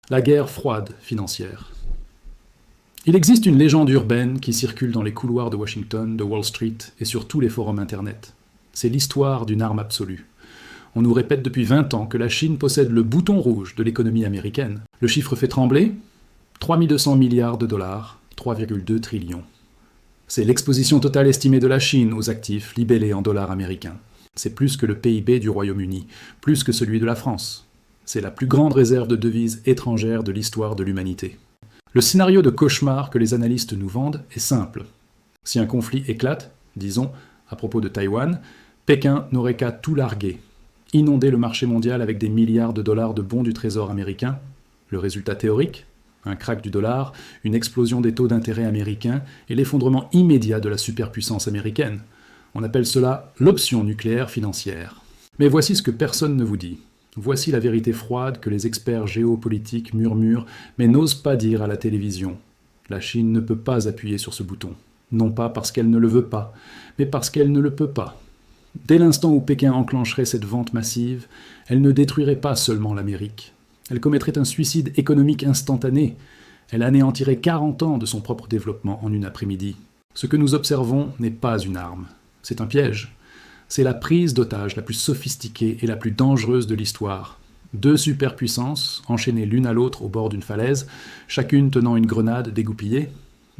La guerre froide financière. Il existe une légende urbaine qui circule dans les couloirs de Washington, de Wall Street et sur tous les forums internet. C'est l'histoire d'une arme absolue. On nous répète depuis 20 ans que la Chine possède le bouton rouge de l'économie américaine. Le chiffre fait trembler ? 3200 milliards de dollars, 3,2 trillions. C'est l'exposition totale estimée de la Chine aux actifs libellés en dollars américains. C'est plus que le PIB du Royaume-Uni, plus que celui de la France. C'est la plus grande réserve de devises étrangères de l'histoire de l'humanité. Le scénario de cauchemar que les analystes nous vendent est simple. Si un conflit éclate, disons, à propos de Taïwan, Pékin n'aurait qu'à tout larguer, inonder le marché mondial avec des milliards de dollars de bons du trésor américain. Le résultat théorique ? Un crack du dollar, une explosion des taux d'intérêt américains et l'effondrement immédiat de la superpuissance américaine. On appelle cela l'option nucléaire financière. Mais voici ce que personne ne vous dit. Voici la vérité froide que les experts géopolitiques murmurent, mais n'osent pas dire à la télévision. La Chine ne peut pas appuyer sur ce bouton. Non pas parce qu'elle ne le veut pas, mais parce qu'elle ne le peut pas. Dès l'instant où Pékin enclencherait cette vente massive, elle ne détruirait pas seulement l'Amérique. Elle commettrait un suicide économique instantané. Elle anéantirait 40 ans de son propre développement en une après-midi. Ce que nous observons n'est pas une arme. C'est un piège. C'est la prise d'otage la plus sophistiquée et la plus dangereuse de l'histoire. Deux superpuissances, enchaînées l'une à l'autre au bord d'une falaise, chacune tenant une grenade dégoupillée.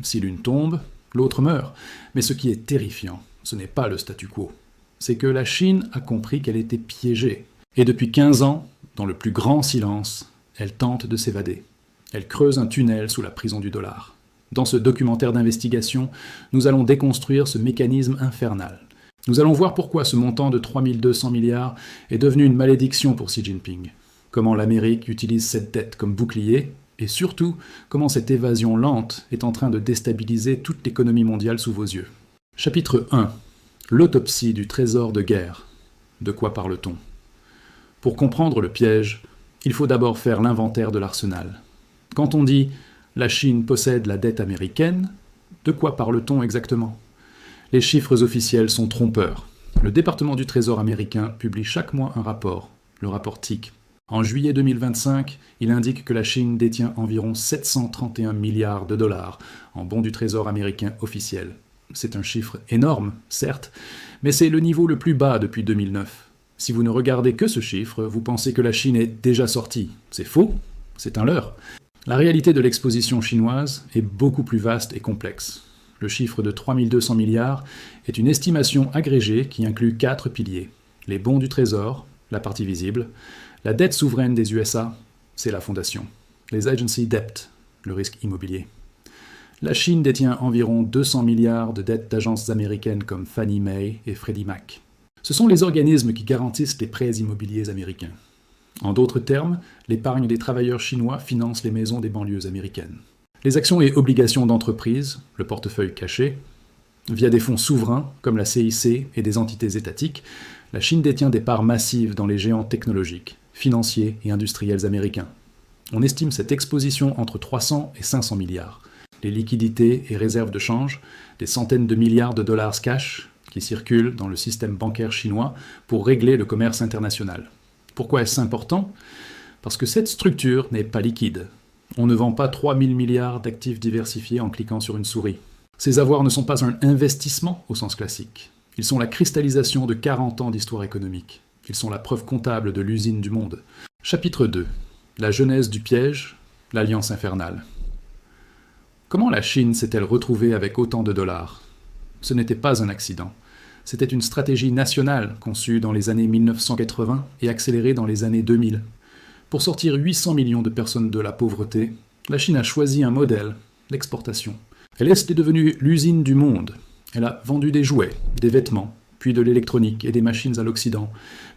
Si l'une tombe, l'autre meurt. Mais ce qui est terrifiant, ce n'est pas le statu quo. C'est que la Chine a compris qu'elle était piégée. Et depuis 15 ans, dans le plus grand silence, elle tente de s'évader. Elle creuse un tunnel sous la prison du dollar. Dans ce documentaire d'investigation, nous allons déconstruire ce mécanisme infernal. Nous allons voir pourquoi ce montant de 3200 milliards est devenu une malédiction pour Xi Jinping. Comment l'Amérique utilise cette dette comme bouclier, et surtout, comment cette évasion lente est en train de déstabiliser toute l'économie mondiale sous vos yeux. Chapitre 1. L'autopsie du trésor de guerre. De quoi parle-t-on ? Pour comprendre le piège, il faut d'abord faire l'inventaire de l'arsenal. Quand on dit « la Chine possède la dette américaine », de quoi parle-t-on exactement ? Les chiffres officiels sont trompeurs. Le département du Trésor américain publie chaque mois un rapport, le rapport TIC. En juillet 2025, il indique que la Chine détient environ 731 milliards de dollars en bons du Trésor américain officiels. C'est un chiffre énorme, certes, mais c'est le niveau le plus bas depuis 2009. Si vous ne regardez que ce chiffre, vous pensez que la Chine est déjà sortie. C'est faux, c'est un leurre. La réalité de l'exposition chinoise est beaucoup plus vaste et complexe. Le chiffre de 3200 milliards est une estimation agrégée qui inclut 4 piliers. Les bons du Trésor, la partie visible, la dette souveraine des USA, c'est la fondation. Les agency debt, le risque immobilier. La Chine détient environ 200 milliards de dettes d'agences américaines comme Fannie Mae et Freddie Mac. Ce sont les organismes qui garantissent les prêts immobiliers américains. En d'autres termes, l'épargne des travailleurs chinois finance les maisons des banlieues américaines. Les actions et obligations d'entreprise, le portefeuille caché, via des fonds souverains comme la CIC et des entités étatiques, la Chine détient des parts massives dans les géants technologiques, financiers et industriels américains. On estime cette exposition entre 300 et 500 milliards. Les liquidités et réserves de change, des centaines de milliards de dollars cash qui circulent dans le système bancaire chinois pour régler le commerce international. Pourquoi est-ce important ? Parce que cette structure n'est pas liquide. On ne vend pas 3000 milliards d'actifs diversifiés en cliquant sur une souris. Ces avoirs ne sont pas un investissement au sens classique. Ils sont la cristallisation de 40 ans d'histoire économique. Ils sont la preuve comptable de l'usine du monde. Chapitre 2. La genèse du piège, l'alliance infernale. Comment la Chine s'est-elle retrouvée avec autant de dollars ? Ce n'était pas un accident. C'était une stratégie nationale conçue dans les années 1980 et accélérée dans les années 2000. Pour sortir 800 millions de personnes de la pauvreté, la Chine a choisi un modèle, l'exportation. Elle est devenue l'usine du monde. Elle a vendu des jouets, des vêtements, puis de l'électronique et des machines à l'Occident.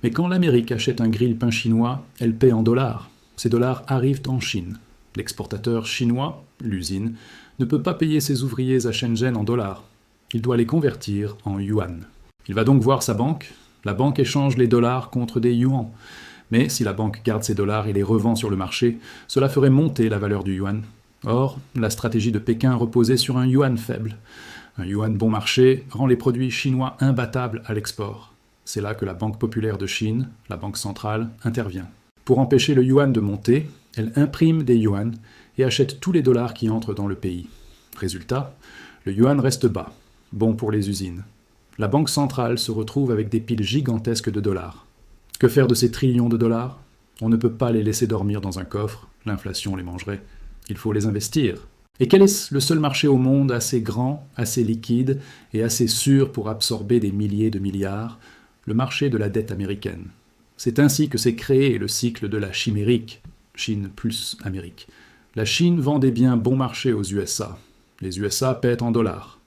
Mais quand l'Amérique achète un grille-pain chinois, elle paie en dollars. Ces dollars arrivent en Chine. L'exportateur chinois, l'usine, ne peut pas payer ses ouvriers à Shenzhen en dollars. Il doit les convertir en yuan. Il va donc voir sa banque. La banque échange les dollars contre des yuans. Mais si la banque garde ses dollars et les revend sur le marché, cela ferait monter la valeur du yuan. Or, la stratégie de Pékin reposait sur un yuan faible. Un yuan bon marché rend les produits chinois imbattables à l'export. C'est là que la Banque populaire de Chine, la banque centrale, intervient. Pour empêcher le yuan de monter, Elle imprime des yuans et achète tous les dollars qui entrent dans le pays. Résultat, le yuan reste bas, bon pour les usines. La banque centrale se retrouve avec des piles gigantesques de dollars. Que faire de ces trillions de dollars? On ne peut pas les laisser dormir dans un coffre, l'inflation les mangerait. Il faut les investir. Et quel est le seul marché au monde assez grand, assez liquide et assez sûr pour absorber des milliers de milliards? Le marché de la dette américaine. C'est ainsi que s'est créé le cycle de la chimérique, Chine plus Amérique. La Chine vend des biens bon marché aux USA. Les USA paient en dollars.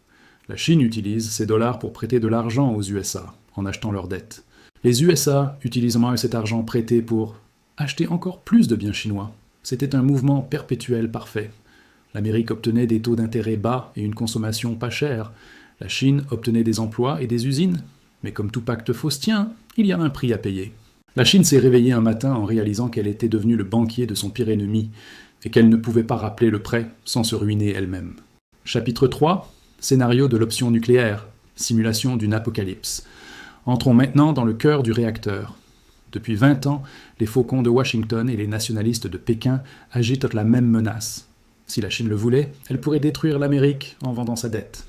La Chine utilise ces dollars pour prêter de l'argent aux USA, en achetant leurs dettes. Les USA utilisent cet argent prêté pour acheter encore plus de biens chinois. C'était un mouvement perpétuel parfait. L'Amérique obtenait des taux d'intérêt bas et une consommation pas chère. La Chine obtenait des emplois et des usines. Mais comme tout pacte faustien, il y a un prix à payer. La Chine s'est réveillée un matin en réalisant qu'elle était devenue le banquier de son pire ennemi et qu'elle ne pouvait pas rappeler le prêt sans se ruiner elle-même. Chapitre 3. Scénario de l'option nucléaire. Simulation d'une apocalypse. Entrons maintenant dans le cœur du réacteur. Depuis 20 ans, les faucons de Washington et les nationalistes de Pékin agitent la même menace. Si la Chine le voulait, elle pourrait détruire l'Amérique en vendant sa dette.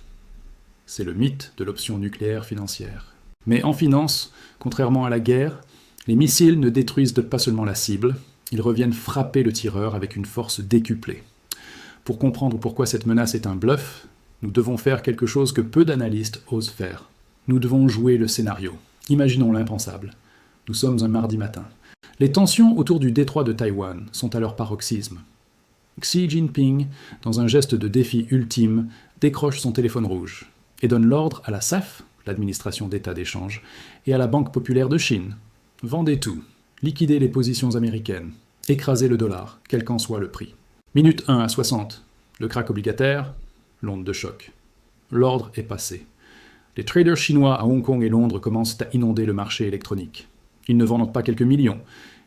C'est le mythe de l'option nucléaire financière. Mais en finance, contrairement à la guerre, les missiles ne détruisent pas seulement la cible, ils reviennent frapper le tireur avec une force décuplée. Pour comprendre pourquoi cette menace est un bluff, nous devons faire quelque chose que peu d'analystes osent faire. Nous devons jouer le scénario. Imaginons l'impensable. Nous sommes un mardi matin. Les tensions autour du détroit de Taïwan sont à leur paroxysme. Xi Jinping, dans un geste de défi ultime, décroche son téléphone rouge et donne l'ordre à la SAF, l'administration d'État d'échange, et à la Banque populaire de Chine. Vendez tout, liquidez les positions américaines, écrasez le dollar, quel qu'en soit le prix. Minute 1 à 60, le krach obligataire, l'onde de choc. L'ordre est passé. Les traders chinois à Hong Kong et Londres commencent à inonder le marché électronique. Ils ne vendent pas quelques millions.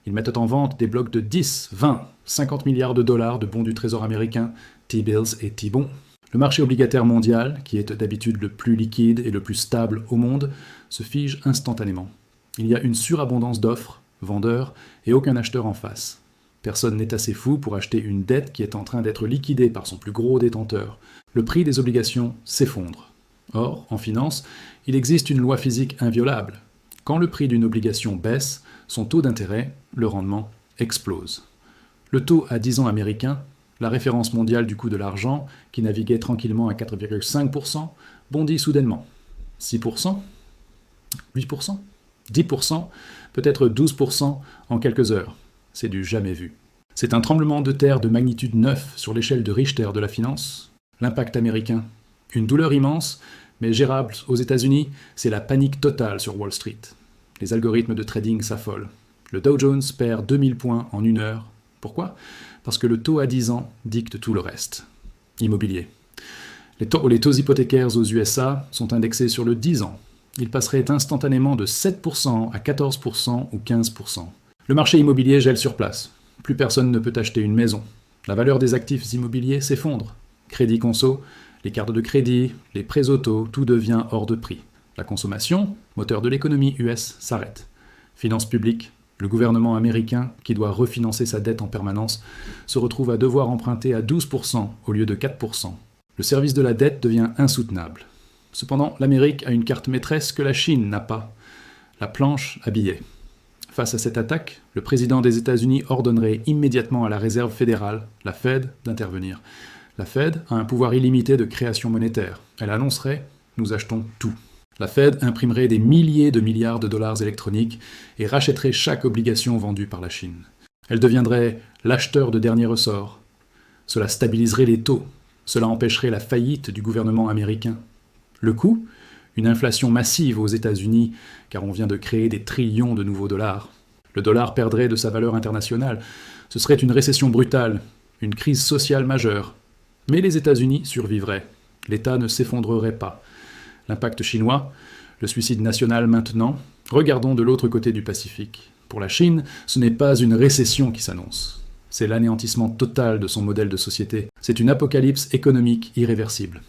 Ils mettent en vente des blocs de 10, 20, 50 milliards de dollars de bons du Trésor américain, T-bills et T-bons. Le marché obligataire mondial, qui est d'habitude le plus liquide et le plus stable au monde, se fige instantanément. Il y a une surabondance d'offres, vendeurs, et aucun acheteur en face. Personne n'est assez fou pour acheter une dette qui est en train d'être liquidée par son plus gros détenteur. Le prix des obligations s'effondre. Or, en finance, il existe une loi physique inviolable. Quand le prix d'une obligation baisse, son taux d'intérêt, le rendement, explose. Le taux à 10 ans américain, la référence mondiale du coût de l'argent, qui naviguait tranquillement à 4,5%, bondit soudainement. 6%, 8%, 10%, peut-être 12% en quelques heures. C'est du jamais vu. C'est un tremblement de terre de magnitude 9 sur l'échelle de Richter de la finance. L'impact américain. Une douleur immense, mais gérable aux États-Unis, c'est la panique totale sur Wall Street. Les algorithmes de trading s'affolent. Le Dow Jones perd 2000 points en une heure. Pourquoi? Parce que le taux à 10 ans dicte tout le reste. Immobilier. Les taux hypothécaires aux USA sont indexés sur le 10 ans. Ils passeraient instantanément de 7% à 14% ou 15%. Le marché immobilier gèle sur place. Plus personne ne peut acheter une maison. La valeur des actifs immobiliers s'effondre. Crédit conso, les cartes de crédit, les prêts auto, tout devient hors de prix. La consommation, moteur de l'économie US, s'arrête. Finances publiques, le gouvernement américain, qui doit refinancer sa dette en permanence, se retrouve à devoir emprunter à 12% au lieu de 4%. Le service de la dette devient insoutenable. Cependant, l'Amérique a une carte maîtresse que la Chine n'a pas. La planche à billets. Face à cette attaque, le président des États-Unis ordonnerait immédiatement à la Réserve fédérale, la Fed, d'intervenir. La Fed a un pouvoir illimité de création monétaire. Elle annoncerait « nous achetons tout ». La Fed imprimerait des milliers de milliards de dollars électroniques et rachèterait chaque obligation vendue par la Chine. Elle deviendrait l'acheteur de dernier ressort. Cela stabiliserait les taux. Cela empêcherait la faillite du gouvernement américain. Le coût? Une inflation massive aux États-Unis, car on vient de créer des trillions de nouveaux dollars. Le dollar perdrait de sa valeur internationale. Ce serait une récession brutale, une crise sociale majeure. Mais les États-Unis survivraient. L'État ne s'effondrerait pas. L'impact chinois, le suicide national maintenant, regardons de l'autre côté du Pacifique. Pour la Chine, ce n'est pas une récession qui s'annonce. C'est l'anéantissement total de son modèle de société. C'est une apocalypse économique irréversible.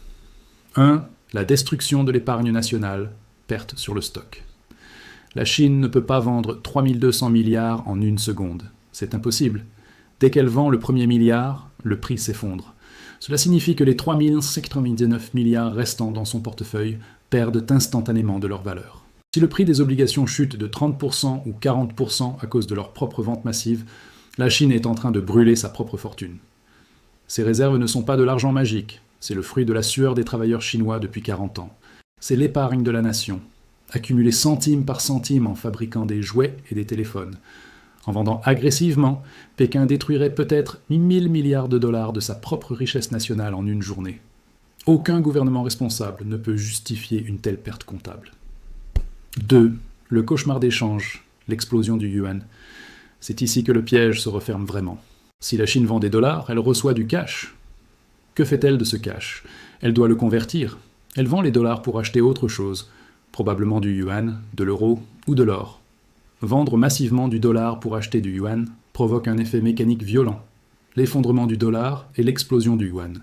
1. La destruction de l'épargne nationale, perte sur le stock. La Chine ne peut pas vendre 3200 milliards en une seconde. C'est impossible. Dès qu'elle vend le premier milliard, le prix s'effondre. Cela signifie que les 3099 milliards restants dans son portefeuille perdent instantanément de leur valeur. Si le prix des obligations chute de 30% ou 40% à cause de leur propre vente massive, la Chine est en train de brûler sa propre fortune. Ces réserves ne sont pas de l'argent magique, c'est le fruit de la sueur des travailleurs chinois depuis 40 ans. C'est l'épargne de la nation, accumulée centime par centime en fabriquant des jouets et des téléphones. En vendant agressivement, Pékin détruirait peut-être 1000 milliards de dollars de sa propre richesse nationale en une journée. Aucun gouvernement responsable ne peut justifier une telle perte comptable. 2. Le cauchemar d'échange, l'explosion du yuan. C'est ici que le piège se referme vraiment. Si la Chine vend des dollars, elle reçoit du cash. Que fait-elle de ce cash? Elle doit le convertir. Elle vend les dollars pour acheter autre chose, probablement du yuan, de l'euro ou de l'or. Vendre massivement du dollar pour acheter du yuan provoque un effet mécanique violent, l'effondrement du dollar et l'explosion du yuan.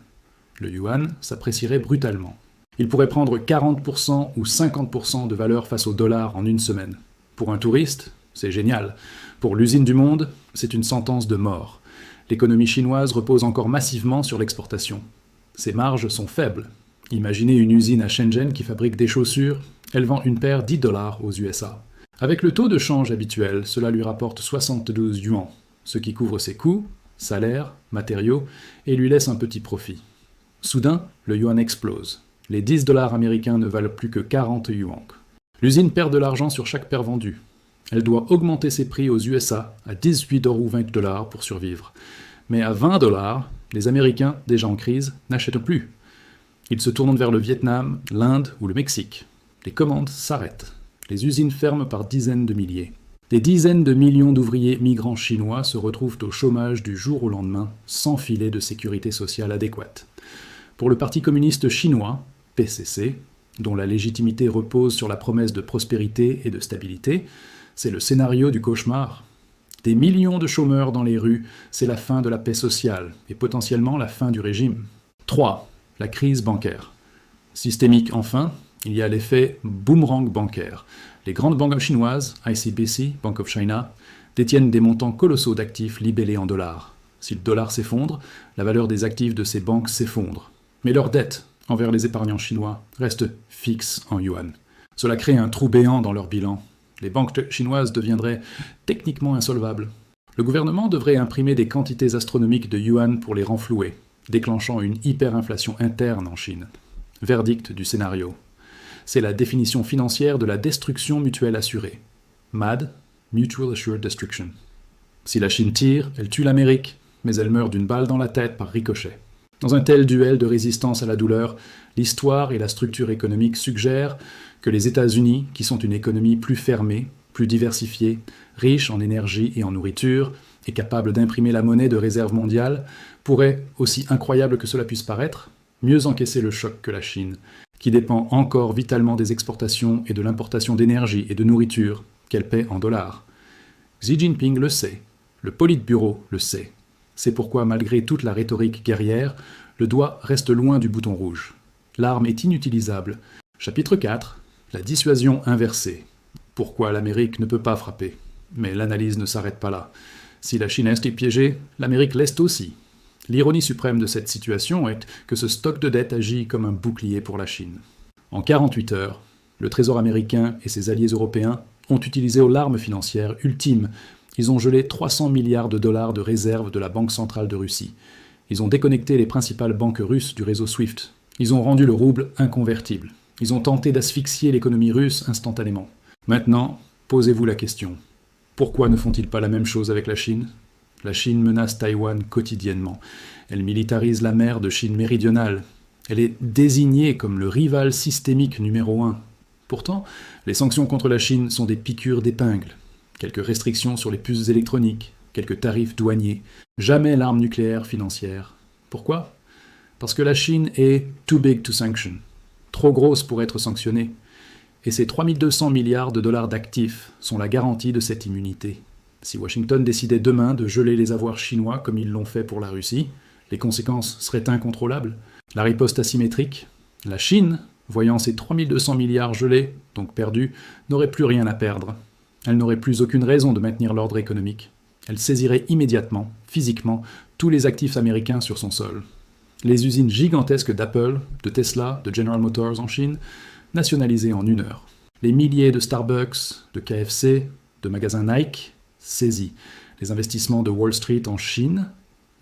Le yuan s'apprécierait brutalement. Il pourrait prendre 40% ou 50% de valeur face au dollar en une semaine. Pour un touriste, c'est génial. Pour l'usine du monde, c'est une sentence de mort. L'économie chinoise repose encore massivement sur l'exportation. Ses marges sont faibles. Imaginez une usine à Shenzhen qui fabrique des chaussures, elle vend une paire 10 $ aux USA. Avec le taux de change habituel, cela lui rapporte 72 yuans, ce qui couvre ses coûts, salaires, matériaux, et lui laisse un petit profit. Soudain, le yuan explose. Les 10 $ américains ne valent plus que 40 yuans. L'usine perd de l'argent sur chaque paire vendue. Elle doit augmenter ses prix aux USA à 18 ou 20 $ pour survivre. Mais à 20 $, les Américains, déjà en crise, n'achètent plus. Ils se tournent vers le Vietnam, l'Inde ou le Mexique. Les commandes s'arrêtent. Les usines ferment par dizaines de milliers. Des dizaines de millions d'ouvriers migrants chinois se retrouvent au chômage du jour au lendemain, sans filet de sécurité sociale adéquate. Pour le Parti communiste chinois, PCC, dont la légitimité repose sur la promesse de prospérité et de stabilité, c'est le scénario du cauchemar. Des millions de chômeurs dans les rues, c'est la fin de la paix sociale et potentiellement la fin du régime. 3. La crise bancaire. Systémique enfin, il y a l'effet boomerang bancaire. Les grandes banques chinoises, ICBC, Bank of China, détiennent des montants colossaux d'actifs libellés en dollars. Si le dollar s'effondre, la valeur des actifs de ces banques s'effondre. Mais leur dette envers les épargnants chinois reste fixe en yuan. Cela crée un trou béant dans leur bilan. Les banques chinoises deviendraient techniquement insolvables. Le gouvernement devrait imprimer des quantités astronomiques de yuan pour les renflouer, déclenchant une hyperinflation interne en Chine. Verdict du scénario. C'est la définition financière de la destruction mutuelle assurée. MAD, Mutual Assured Destruction. Si la Chine tire, elle tue l'Amérique, mais elle meurt d'une balle dans la tête par ricochet. Dans un tel duel de résistance à la douleur, l'histoire et la structure économique suggèrent que les États-Unis, qui sont une économie plus fermée, plus diversifiée, riche en énergie et en nourriture, et capable d'imprimer la monnaie de réserve mondiale, pourraient, aussi incroyable que cela puisse paraître, mieux encaisser le choc que la Chine, qui dépend encore vitalement des exportations et de l'importation d'énergie et de nourriture qu'elle paie en dollars. Xi Jinping le sait, le Politburo le sait. C'est pourquoi, malgré toute la rhétorique guerrière, le doigt reste loin du bouton rouge. L'arme est inutilisable. Chapitre 4. La dissuasion inversée. Pourquoi l'Amérique ne peut pas frapper? Mais l'analyse ne s'arrête pas là. Si la Chine est piégée, l'Amérique l'est aussi. L'ironie suprême de cette situation est que ce stock de dette agit comme un bouclier pour la Chine. En 48 heures, le Trésor américain et ses alliés européens ont utilisé l'arme financière ultime. Ils ont gelé 300 milliards de dollars de réserves de la Banque centrale de Russie. Ils ont déconnecté les principales banques russes du réseau SWIFT. Ils ont rendu le rouble inconvertible. Ils ont tenté d'asphyxier l'économie russe instantanément. Maintenant, posez-vous la question. Pourquoi ne font-ils pas la même chose avec la Chine? La Chine menace Taïwan quotidiennement. Elle militarise la mer de Chine méridionale. Elle est désignée comme le rival systémique numéro 1. Pourtant, les sanctions contre la Chine sont des piqûres d'épingle. Quelques restrictions sur les puces électroniques, quelques tarifs douaniers, jamais l'arme nucléaire financière. Pourquoi? Parce que la Chine est too big to sanction, trop grosse pour être sanctionnée. Et ces 3200 milliards de dollars d'actifs sont la garantie de cette immunité. Si Washington décidait demain de geler les avoirs chinois comme ils l'ont fait pour la Russie, les conséquences seraient incontrôlables. La riposte asymétrique, la Chine, voyant ses 3200 milliards gelés, donc perdus, n'aurait plus rien à perdre. Elle n'aurait plus aucune raison de maintenir l'ordre économique. Elle saisirait immédiatement, physiquement, tous les actifs américains sur son sol. Les usines gigantesques d'Apple, de Tesla, de General Motors en Chine, nationalisées en 1 heure. Les milliers de Starbucks, de KFC, de magasins Nike, saisis. Les investissements de Wall Street en Chine,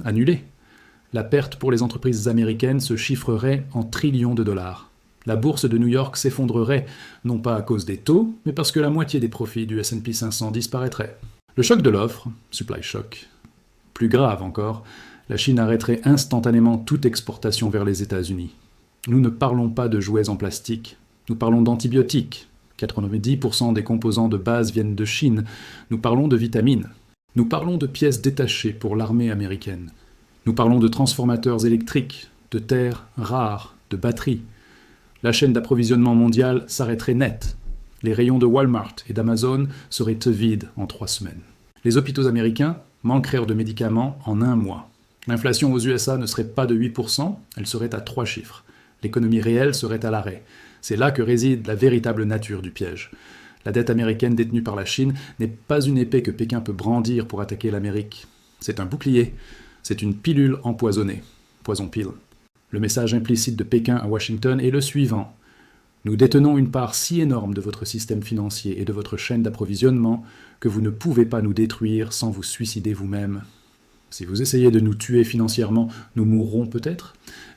annulés. La perte pour les entreprises américaines se chiffrerait en trillions de dollars. La bourse de New York s'effondrerait, non pas à cause des taux, mais parce que la moitié des profits du S&P 500 disparaîtrait. Le choc de l'offre, supply shock. Plus grave encore, la Chine arrêterait instantanément toute exportation vers les États-Unis. Nous ne parlons pas de jouets en plastique, nous parlons d'antibiotiques. 90% des composants de base viennent de Chine. Nous parlons de vitamines. Nous parlons de pièces détachées pour l'armée américaine. Nous parlons de transformateurs électriques, de terres rares, de batteries. La chaîne d'approvisionnement mondiale s'arrêterait net. Les rayons de Walmart et d'Amazon seraient vides en 3 semaines. Les hôpitaux américains manqueraient de médicaments en 1 mois. L'inflation aux USA ne serait pas de 8%, elle serait à 3 chiffres. L'économie réelle serait à l'arrêt. C'est là que réside la véritable nature du piège. La dette américaine détenue par la Chine n'est pas une épée que Pékin peut brandir pour attaquer l'Amérique. C'est un bouclier, c'est une pilule empoisonnée. Poison pill. Le message implicite de Pékin à Washington est le suivant. Nous détenons une part si énorme de votre système financier et de votre chaîne d'approvisionnement que vous ne pouvez pas nous détruire sans vous suicider vous-même. Si vous essayez de nous tuer financièrement, nous mourrons peut-être,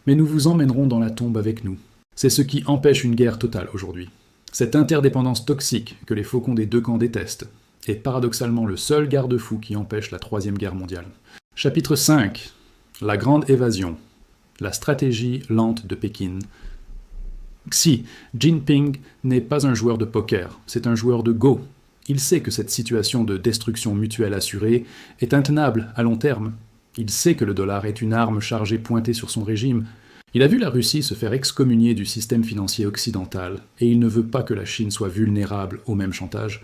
mais nous vous emmènerons dans la tombe avec nous. C'est ce qui empêche une guerre totale aujourd'hui. Cette interdépendance toxique que les faucons des 2 camps détestent est paradoxalement le seul garde-fou qui empêche la 3e guerre mondiale. Chapitre 5. La grande évasion. La stratégie lente de Pékin. Xi Jinping n'est pas un joueur de poker, c'est un joueur de Go. Il sait que cette situation de destruction mutuelle assurée est intenable à long terme. Il sait que le dollar est une arme chargée pointée sur son régime. Il a vu la Russie se faire excommunier du système financier occidental, et il ne veut pas que la Chine soit vulnérable au même chantage.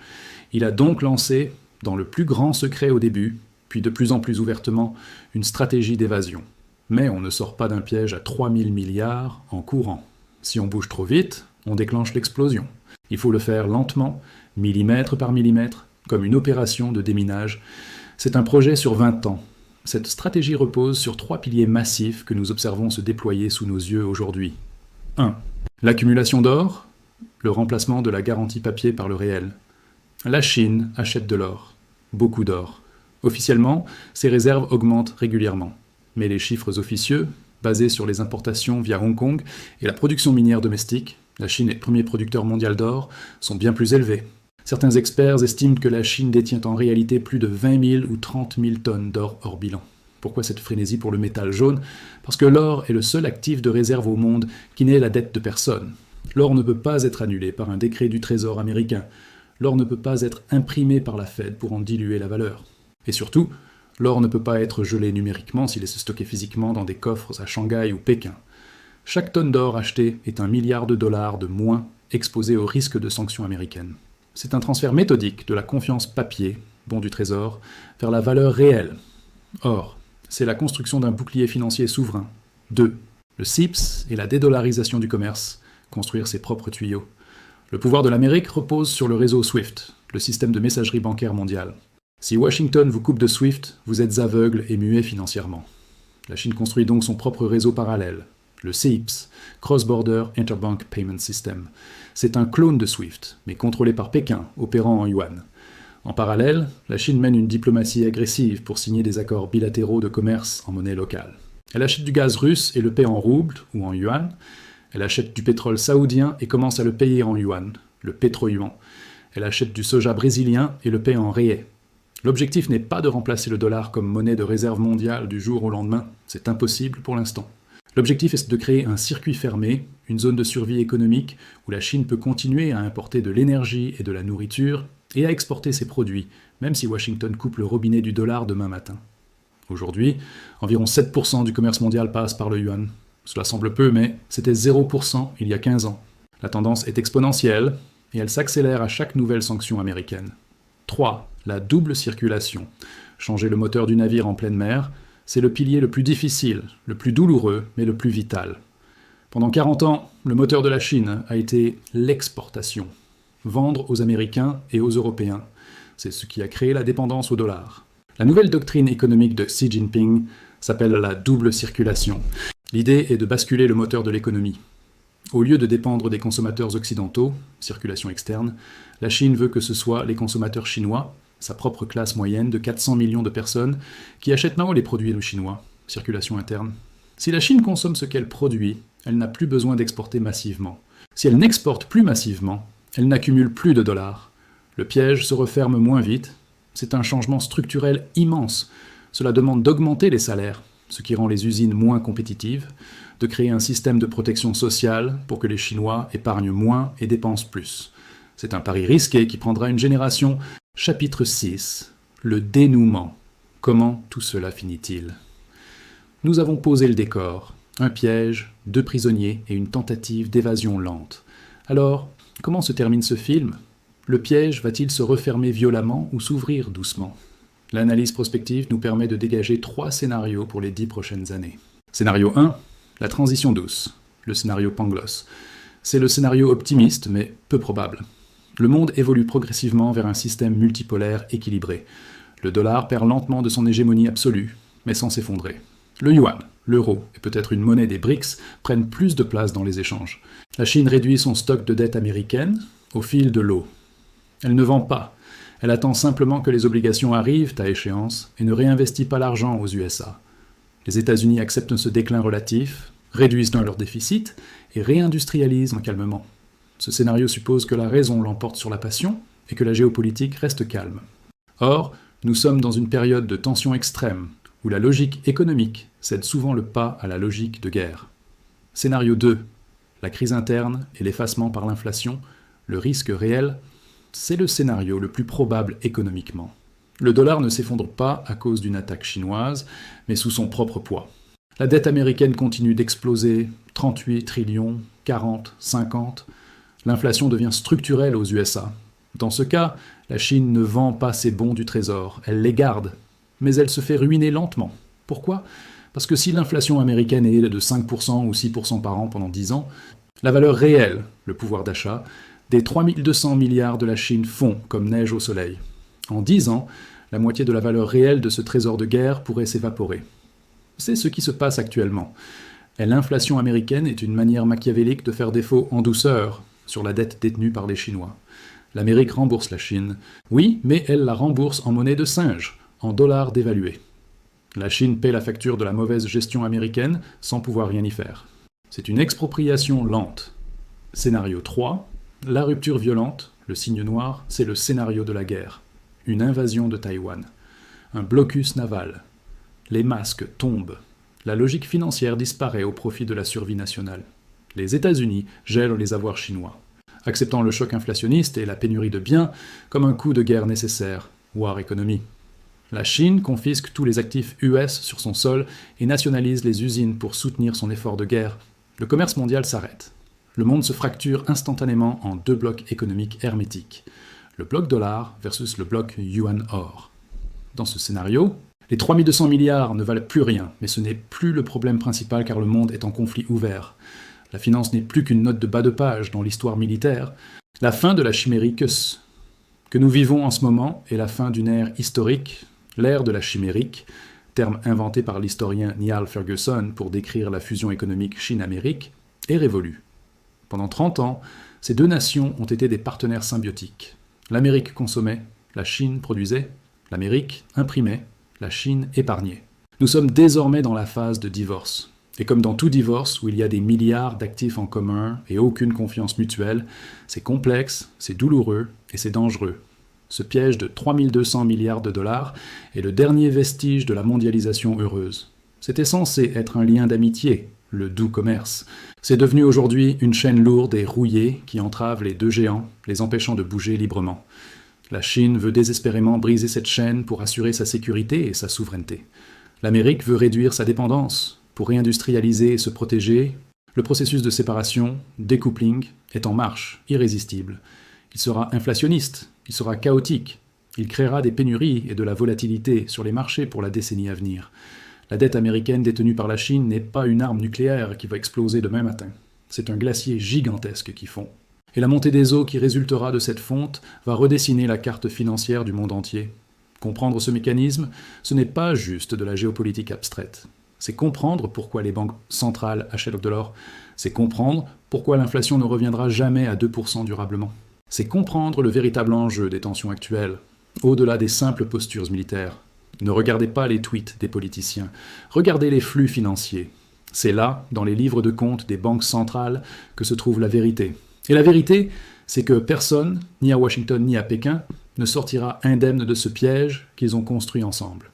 Il a donc lancé, dans le plus grand secret au début, puis de plus en plus ouvertement, une stratégie d'évasion. Mais on ne sort pas d'un piège à 3000 milliards en courant. Si on bouge trop vite, on déclenche l'explosion. Il faut le faire lentement, millimètre par millimètre, comme une opération de déminage. C'est un projet sur 20 ans. Cette stratégie repose sur 3 piliers massifs que nous observons se déployer sous nos yeux aujourd'hui. 1. L'accumulation d'or, le remplacement de la garantie papier par le réel. La Chine achète de l'or, beaucoup d'or. Officiellement, ses réserves augmentent régulièrement. Mais les chiffres officieux, basés sur les importations via Hong Kong et la production minière domestique, la Chine est le premier producteur mondial d'or, sont bien plus élevés. Certains experts estiment que la Chine détient en réalité plus de 20 000 ou 30 000 tonnes d'or hors bilan. Pourquoi cette frénésie pour le métal jaune? Parce que l'or est le seul actif de réserve au monde qui n'est la dette de personne. L'or ne peut pas être annulé par un décret du Trésor américain. L'or ne peut pas être imprimé par la Fed pour en diluer la valeur. Et surtout, l'or ne peut pas être gelé numériquement s'il est stocké physiquement dans des coffres à Shanghai ou Pékin. Chaque tonne d'or achetée est $1 milliard de moins exposé au risque de sanctions américaines. C'est un transfert méthodique de la confiance papier, bon du Trésor, vers la valeur réelle. Or, c'est la construction d'un bouclier financier souverain. 2. Le CIPS et la dédollarisation du commerce, construire ses propres tuyaux. Le pouvoir de l'Amérique repose sur le réseau SWIFT, le système de messagerie bancaire mondiale. Si Washington vous coupe de SWIFT, vous êtes aveugle et muet financièrement. La Chine construit donc son propre réseau parallèle, le CIPS, Cross-Border Interbank Payment System. C'est un clone de SWIFT, mais contrôlé par Pékin, opérant en yuan. En parallèle, la Chine mène une diplomatie agressive pour signer des accords bilatéraux de commerce en monnaie locale. Elle achète du gaz russe et le paie en rouble ou en yuan. Elle achète du pétrole saoudien et commence à le payer en yuan, le pétro-yuan. Elle achète du soja brésilien et le paie en riel. L'objectif n'est pas de remplacer le dollar comme monnaie de réserve mondiale du jour au lendemain. C'est impossible pour l'instant. L'objectif est de créer un circuit fermé, une zone de survie économique où la Chine peut continuer à importer de l'énergie et de la nourriture et à exporter ses produits, même si Washington coupe le robinet du dollar demain matin. Aujourd'hui, environ 7% du commerce mondial passe par le yuan. Cela semble peu, mais c'était 0% il y a 15 ans. La tendance est exponentielle et elle s'accélère à chaque nouvelle sanction américaine. 3. La double circulation. Changer le moteur du navire en pleine mer, c'est le pilier le plus difficile, le plus douloureux, mais le plus vital. Pendant 40 ans, le moteur de la Chine a été l'exportation. Vendre aux Américains et aux Européens. C'est ce qui a créé la dépendance au dollar. La nouvelle doctrine économique de Xi Jinping s'appelle la double circulation. L'idée est de basculer le moteur de l'économie. Au lieu de dépendre des consommateurs occidentaux, circulation externe, la Chine veut que ce soit les consommateurs chinois, sa propre classe moyenne de 400 millions de personnes, qui achètent maintenant les produits chinois, circulation interne. Si la Chine consomme ce qu'elle produit, elle n'a plus besoin d'exporter massivement. Si elle n'exporte plus massivement, elle n'accumule plus de dollars. Le piège se referme moins vite. C'est un changement structurel immense. Cela demande d'augmenter les salaires, ce qui rend les usines moins compétitives, de créer un système de protection sociale pour que les Chinois épargnent moins et dépensent plus. C'est un pari risqué qui prendra une génération. Chapitre 6. Le dénouement. Comment tout cela finit-il? Nous avons posé le décor. Un piège, 2 prisonniers et une tentative d'évasion lente. Alors, comment se termine ce film? Le piège va-t-il se refermer violemment ou s'ouvrir doucement? L'analyse prospective nous permet de dégager 3 scénarios pour les 10 prochaines années. Scénario 1, la transition douce, le scénario Pangloss. C'est le scénario optimiste, mais peu probable. Le monde évolue progressivement vers un système multipolaire équilibré. Le dollar perd lentement de son hégémonie absolue, mais sans s'effondrer. Le yuan, l'euro et peut-être une monnaie des BRICS prennent plus de place dans les échanges. La Chine réduit son stock de dette américaine au fil de l'eau. Elle ne vend pas. Elle attend simplement que les obligations arrivent à échéance et ne réinvestit pas l'argent aux USA. Les États-Unis acceptent ce déclin relatif, réduisent leur déficit et réindustrialisent calmement. Ce scénario suppose que la raison l'emporte sur la passion et que la géopolitique reste calme. Or, nous sommes dans une période de tension extrême, où la logique économique cède souvent le pas à la logique de guerre. Scénario 2. La crise interne et l'effacement par l'inflation, le risque réel, c'est le scénario le plus probable économiquement. Le dollar ne s'effondre pas à cause d'une attaque chinoise, mais sous son propre poids. La dette américaine continue d'exploser, 38 trillions, 40, 50. L'inflation devient structurelle aux USA. Dans ce cas, la Chine ne vend pas ses bons du trésor, elle les garde. Mais elle se fait ruiner lentement. Pourquoi? Parce que si l'inflation américaine est de 5% ou 6% par an pendant 10 ans, la valeur réelle, le pouvoir d'achat, des 3200 milliards de la Chine fond comme neige au soleil. En 10 ans, la moitié de la valeur réelle de ce trésor de guerre pourrait s'évaporer. C'est ce qui se passe actuellement. Et l'inflation américaine est une manière machiavélique de faire défaut en douceur sur la dette détenue par les Chinois. L'Amérique rembourse la Chine. Oui, mais elle la rembourse en monnaie de singe, en dollars dévalués. La Chine paie la facture de la mauvaise gestion américaine sans pouvoir rien y faire. C'est une expropriation lente. Scénario 3. La rupture violente, le signe noir, c'est le scénario de la guerre. Une invasion de Taïwan. Un blocus naval. Les masques tombent. La logique financière disparaît au profit de la survie nationale. Les États-Unis gèlent les avoirs chinois, acceptant le choc inflationniste et la pénurie de biens comme un coup de guerre nécessaire, war economy. La Chine confisque tous les actifs US sur son sol et nationalise les usines pour soutenir son effort de guerre. Le commerce mondial s'arrête. Le monde se fracture instantanément en 2 blocs économiques hermétiques. Le bloc dollar versus le bloc yuan-or. Dans ce scénario, les 3200 milliards ne valent plus rien, mais ce n'est plus le problème principal car le monde est en conflit ouvert. La finance n'est plus qu'une note de bas de page dans l'histoire militaire. La fin de la chiméricus que nous vivons en ce moment est la fin d'une ère historique, l'ère de la chimérique, terme inventé par l'historien Niall Ferguson pour décrire la fusion économique Chine-Amérique, est révolue. Pendant 30 ans, ces 2 nations ont été des partenaires symbiotiques. L'Amérique consommait, la Chine produisait, l'Amérique imprimait, la Chine épargnait. Nous sommes désormais dans la phase de divorce. Et comme dans tout divorce où il y a des milliards d'actifs en commun et aucune confiance mutuelle, c'est complexe, c'est douloureux et c'est dangereux. Ce piège de 3200 milliards de dollars est le dernier vestige de la mondialisation heureuse. C'était censé être un lien d'amitié, le doux commerce. C'est devenu aujourd'hui une chaîne lourde et rouillée qui entrave les 2 géants, les empêchant de bouger librement. La Chine veut désespérément briser cette chaîne pour assurer sa sécurité et sa souveraineté. L'Amérique veut réduire sa dépendance. Pour réindustrialiser et se protéger, le processus de séparation, découpling, est en marche, irrésistible. Il sera inflationniste, il sera chaotique, il créera des pénuries et de la volatilité sur les marchés pour la décennie à venir. La dette américaine détenue par la Chine n'est pas une arme nucléaire qui va exploser demain matin. C'est un glacier gigantesque qui fond. Et la montée des eaux qui résultera de cette fonte va redessiner la carte financière du monde entier. Comprendre ce mécanisme, ce n'est pas juste de la géopolitique abstraite. C'est comprendre pourquoi les banques centrales achètent de l'or. C'est comprendre pourquoi l'inflation ne reviendra jamais à 2% durablement. C'est comprendre le véritable enjeu des tensions actuelles, au-delà des simples postures militaires. Ne regardez pas les tweets des politiciens, regardez les flux financiers. C'est là, dans les livres de compte des banques centrales, que se trouve la vérité. Et la vérité, c'est que personne, ni à Washington ni à Pékin, ne sortira indemne de ce piège qu'ils ont construit ensemble.